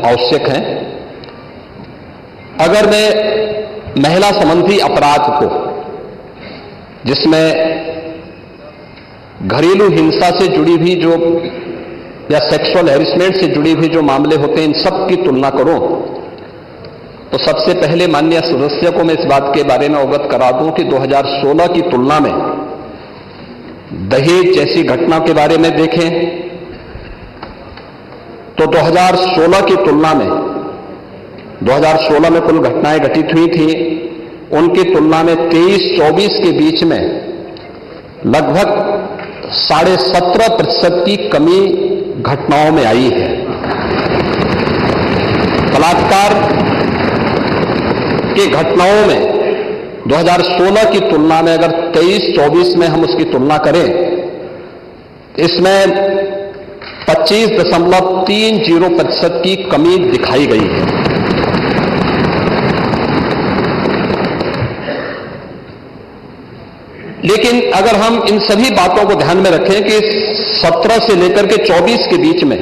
आवश्यक हैं। अगर मैं महिला संबंधी अपराध को, जिसमें घरेलू हिंसा से जुड़ी हुई जो या सेक्सुअल हैरेसमेंट से जुड़ी हुई जो मामले होते हैं, इन सब की तुलना करूं तो सबसे पहले माननीय सदस्य को मैं इस बात के बारे में अवगत करा दूं कि 2016 की तुलना में दहेज जैसी घटना के बारे में देखें तो 2016 की तुलना में 2016 में कुल घटनाएं घटित हुई थी, उनकी तुलना में 23-24 के बीच में लगभग 17.5% की कमी घटनाओं में आई है। बलात्कार की घटनाओं में 2016 की तुलना में अगर 23-24 में हम उसकी तुलना करें, इसमें 25.30% की कमी दिखाई गई है। लेकिन अगर हम इन सभी बातों को ध्यान में रखें कि 17 से लेकर के 24 के बीच में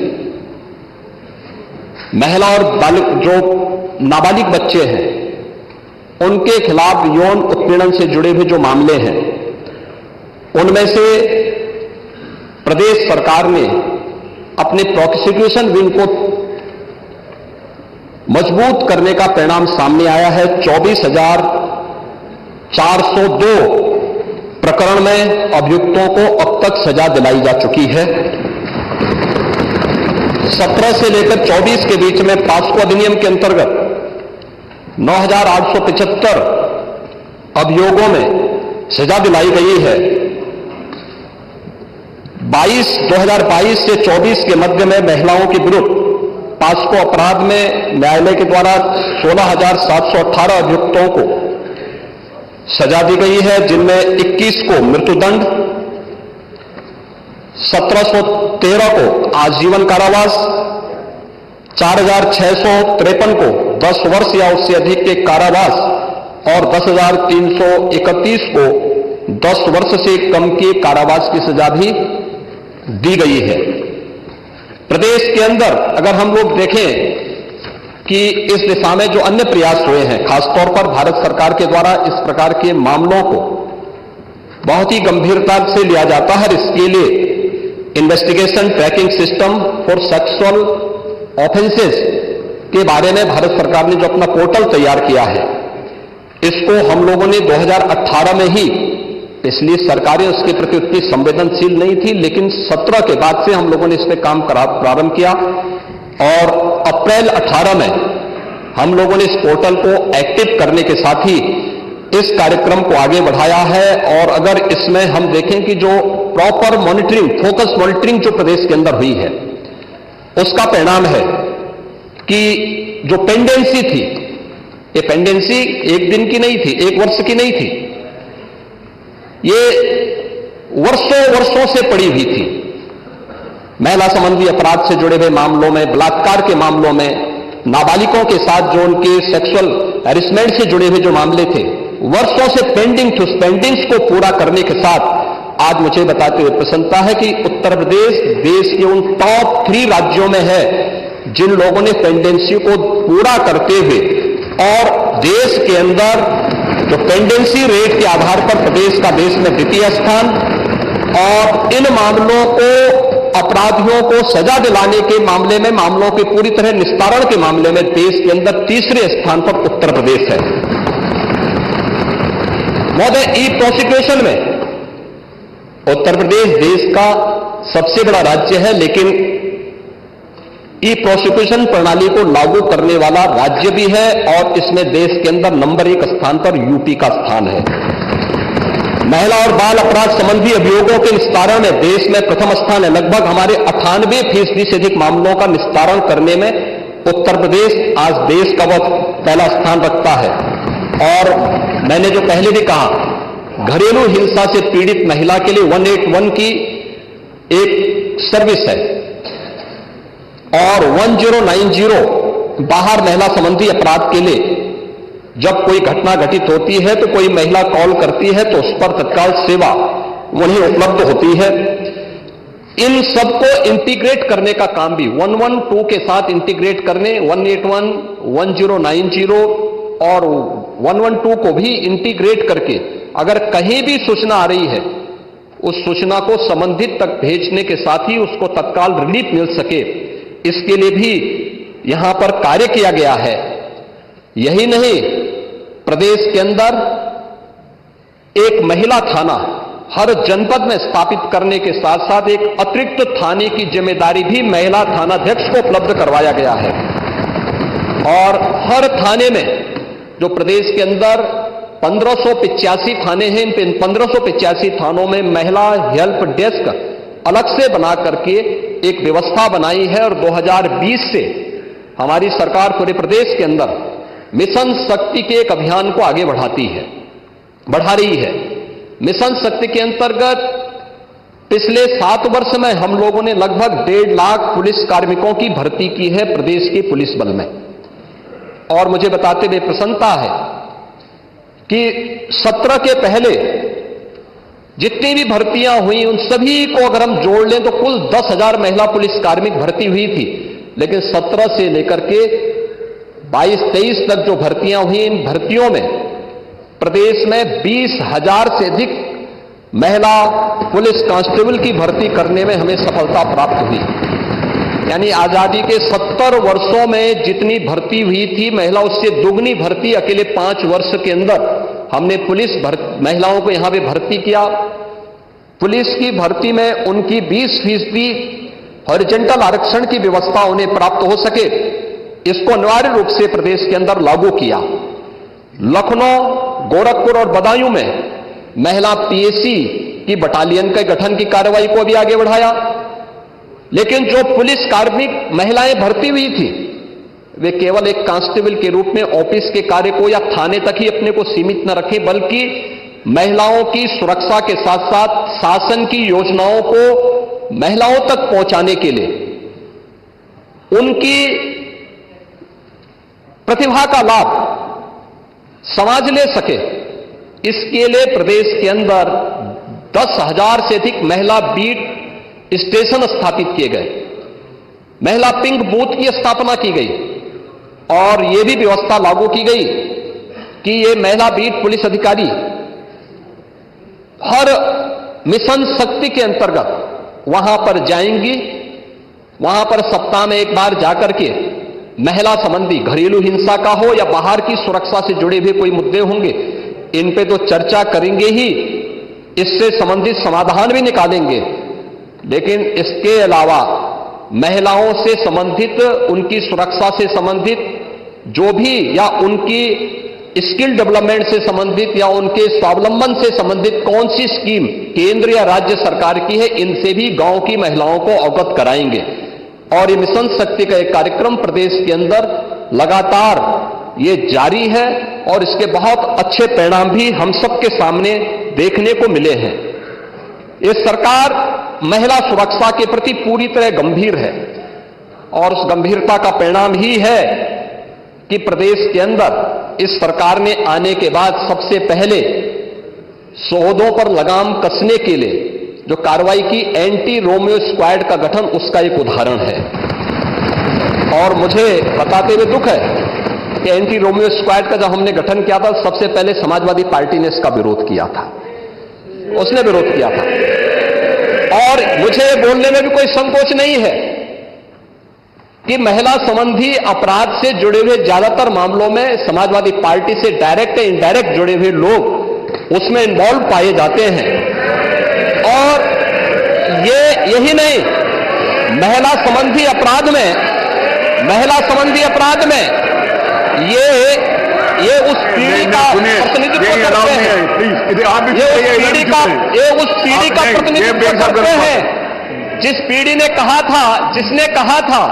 महिला और बालिग जो नाबालिग बच्चे हैं, उनके खिलाफ यौन उत्पीड़न से जुड़े हुए जो मामले हैं, उनमें से प्रदेश सरकार ने अपने प्रोसिक्यूशन विंग को मजबूत करने का परिणाम सामने आया है। 24,402 प्रकरण में अभियुक्तों को अब तक सजा दिलाई जा चुकी है। 17 से लेकर 24 के बीच में पास्को अधिनियम के अंतर्गत 9,875 अभियोगों में सजा दिलाई गई है। 2022 से 24 के मध्य में महिलाओं के विरुद्ध पास्को अपराध में न्यायालय के द्वारा 16,718 अभियुक्तों को सजा दी गई है, जिनमें 21 को मृत्युदंड, 1713 को आजीवन कारावास, 4,653 को 10 वर्ष या उससे अधिक के कारावास और 10,331 को 10 वर्ष से कम के कारावास की सजा भी दी गई है। प्रदेश के अंदर अगर हम लोग देखें कि इस दिशा में जो अन्य प्रयास हुए हैं, खासतौर पर भारत सरकार के द्वारा इस प्रकार के मामलों को बहुत ही गंभीरता से लिया जाता है। इसके लिए investigation tracking system for sexual offences के बारे में भारत सरकार ने जो अपना पोर्टल तैयार किया है, इसको हम लोगों ने 2018 में ही, इसलिए सरकारें उसके प्रति उतनी संवेदनशील नहीं थी, लेकिन 17 के बाद से हम लोगों ने इस पर काम प्रारंभ किया और अप्रैल 18 में हम लोगों ने इस पोर्टल को एक्टिव करने के साथ ही इस कार्यक्रम को आगे बढ़ाया है। और अगर इसमें हम देखें कि जो प्रॉपर मॉनिटरिंग, फोकस मॉनिटरिंग जो प्रदेश के अंदर हुई है, उसका परिणाम है कि जो पेंडेंसी थी, ये पेंडेंसी एक दिन की नहीं थी, एक वर्ष की नहीं थी, ये वर्षों वर्षों से पड़ी हुई थी। महिला संबंधी अपराध से जुड़े हुए मामलों में, बलात्कार के मामलों में, नाबालिगों के साथ जो उनके सेक्सुअल हैरेसमेंट से जुड़े हुए जो मामले थे, वर्षों से पेंडिंग थे। उस पेंडिंग्स को पूरा करने के साथ आज मुझे बताते हुए प्रसन्नता है कि उत्तर प्रदेश देश के उन टॉप 3 राज्यों में है जिन लोगों ने पेंडेंसी को पूरा करते हुए, और देश के अंदर जो पेंडेंसी रेट के आधार पर प्रदेश का देश में द्वितीय स्थान, और इन मामलों को, अपराधियों को सजा दिलाने के मामले में, मामलों के पूरी तरह निस्तारण के मामले में देश के अंदर तीसरे स्थान पर उत्तर प्रदेश है। महोदय, ई प्रोसिक्यूशन में उत्तर प्रदेश देश का सबसे बड़ा राज्य है, लेकिन ई प्रोसिक्यूशन प्रणाली को लागू करने वाला राज्य भी है, और इसमें देश के अंदर नंबर 1 स्थान पर यूपी का स्थान है। महिला और बाल अपराध संबंधी अभियोगों के निस्तारण में देश में प्रथम स्थान है। लगभग हमारे 98% से अधिक मामलों का निस्तारण करने में उत्तर प्रदेश आज देश का वह पहला स्थान रखता है। और मैंने जो पहले भी कहा, घरेलू हिंसा से पीड़ित महिला के लिए 181 की एक सर्विस है, और 1090 बाहर महिला संबंधी अपराध के लिए जब कोई घटना घटित होती है तो कोई महिला कॉल करती है तो उस पर तत्काल सेवा वहीं उपलब्ध होती है। इन सबको इंटीग्रेट करने का काम भी 112 के साथ इंटीग्रेट करने, 181, 1090 और 112 को भी इंटीग्रेट करके अगर कहीं भी सूचना आ रही है, उस सूचना को संबंधित तक भेजने के साथ ही उसको तत्काल रिलीफ मिल सके, इसके लिए भी यहां पर कार्य किया गया है। यही नहीं, प्रदेश के अंदर एक महिला थाना हर जनपद में स्थापित करने के साथ साथ एक अतिरिक्त थाने की जिम्मेदारी भी महिला थानाध्यक्ष को उपलब्ध करवाया गया है। और हर थाने में, जो प्रदेश के अंदर 1585 थाने हैं, इन 1585 थानों में महिला हेल्प डेस्क अलग से बना करके एक व्यवस्था बनाई है। और 2020 से हमारी सरकार पूरे प्रदेश के अंदर मिशन शक्ति के एक अभियान को आगे बढ़ा रही है। मिशन शक्ति के अंतर्गत पिछले 7 वर्ष में हम लोगों ने लगभग 1.5 लाख पुलिस कार्मिकों की भर्ती की है प्रदेश के पुलिस बल में। और मुझे बताते हुए प्रसन्नता है कि 17 के पहले जितनी भी भर्तियां हुई उन सभी को अगर हम जोड़ लें तो कुल 10,000 महिला पुलिस कार्मिक भर्ती हुई थी। लेकिन 17 से लेकर के 22-23 तक जो भर्तियां हुई, इन भर्तियों में प्रदेश में 20,000 से अधिक महिला पुलिस कांस्टेबल की भर्ती करने में हमें सफलता प्राप्त हुई। यानी आजादी के 70 वर्षों में जितनी भर्ती हुई थी महिला, उससे दुगनी भर्ती अकेले 5 वर्ष के अंदर हमने महिलाओं को यहां पे भर्ती किया। पुलिस की भर्ती में उनकी 20% हॉरिजॉन्टल आरक्षण की व्यवस्था उन्हें प्राप्त हो सके, इसको अनिवार्य रूप से प्रदेश के अंदर लागू किया। लखनऊ, गोरखपुर और बदायूं में महिला पीएसी की बटालियन के गठन की कार्रवाई को भी आगे बढ़ाया। लेकिन जो पुलिस कार्मिक महिलाएं भर्ती हुई थी, वे केवल एक कांस्टेबल के रूप में ऑफिस के कार्य को या थाने तक ही अपने को सीमित न रखें, बल्कि महिलाओं की सुरक्षा के साथ साथ शासन की योजनाओं को महिलाओं तक पहुंचाने के लिए उनकी प्रतिभा का लाभ समाज ले सके, इसके लिए प्रदेश के अंदर 10,000 से अधिक महिला बीट स्टेशन स्थापित किए गए, महिला पिंक बूथ की स्थापना की गई और यह भी व्यवस्था लागू की गई कि ये महिला बीट पुलिस अधिकारी हर मिशन शक्ति के अंतर्गत वहां पर जाएंगी। वहां पर सप्ताह में एक बार जाकर के महिला संबंधी घरेलू हिंसा का हो या बाहर की सुरक्षा से जुड़े हुए कोई मुद्दे होंगे, इन पे तो चर्चा करेंगे ही, इससे संबंधित समाधान भी निकालेंगे। लेकिन इसके अलावा महिलाओं से संबंधित, उनकी सुरक्षा से संबंधित जो भी, या उनकी स्किल डेवलपमेंट से संबंधित या उनके स्वावलंबन से संबंधित कौन सी स्कीम केंद्र या राज्य सरकार की है, इनसे भी गांव की महिलाओं को अवगत कराएंगे। और ये मिशन शक्ति का एक कार्यक्रम प्रदेश के अंदर लगातार ये जारी है और इसके बहुत अच्छे परिणाम भी हम सबके सामने देखने को मिले हैं। ये सरकार महिला सुरक्षा के प्रति पूरी तरह गंभीर है और उस गंभीरता का परिणाम ही है कि प्रदेश के अंदर इस सरकार ने आने के बाद सबसे पहले सौदों पर लगाम कसने के लिए जो कार्रवाई की, एंटी रोमियो स्क्वाड का गठन उसका एक उदाहरण है। और मुझे बताते हुए दुख है कि एंटी रोमियो स्क्वाड का जब हमने गठन किया था, सबसे पहले समाजवादी पार्टी ने इसका विरोध किया था, उसने विरोध किया था। और मुझे बोलने में भी कोई संकोच नहीं है कि महिला संबंधी अपराध से जुड़े हुए ज्यादातर मामलों में समाजवादी पार्टी से डायरेक्ट या इनडायरेक्ट जुड़े हुए लोग उसमें इन्वॉल्व पाए जाते हैं। और यही नहीं, महिला संबंधी अपराध में ये उस पीढ़ी का प्रतिनिधित्व करते हैं, ये उस पीढ़ी का प्रतिनिधित्व करते हैं जिस पीढ़ी ने जिसने कहा था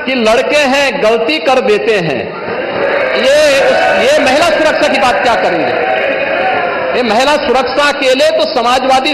कि लड़के हैं गलती कर देते हैं। ये महिला सुरक्षा की बात क्या करेंगे? ये महिला सुरक्षा के लिए तो समाजवादी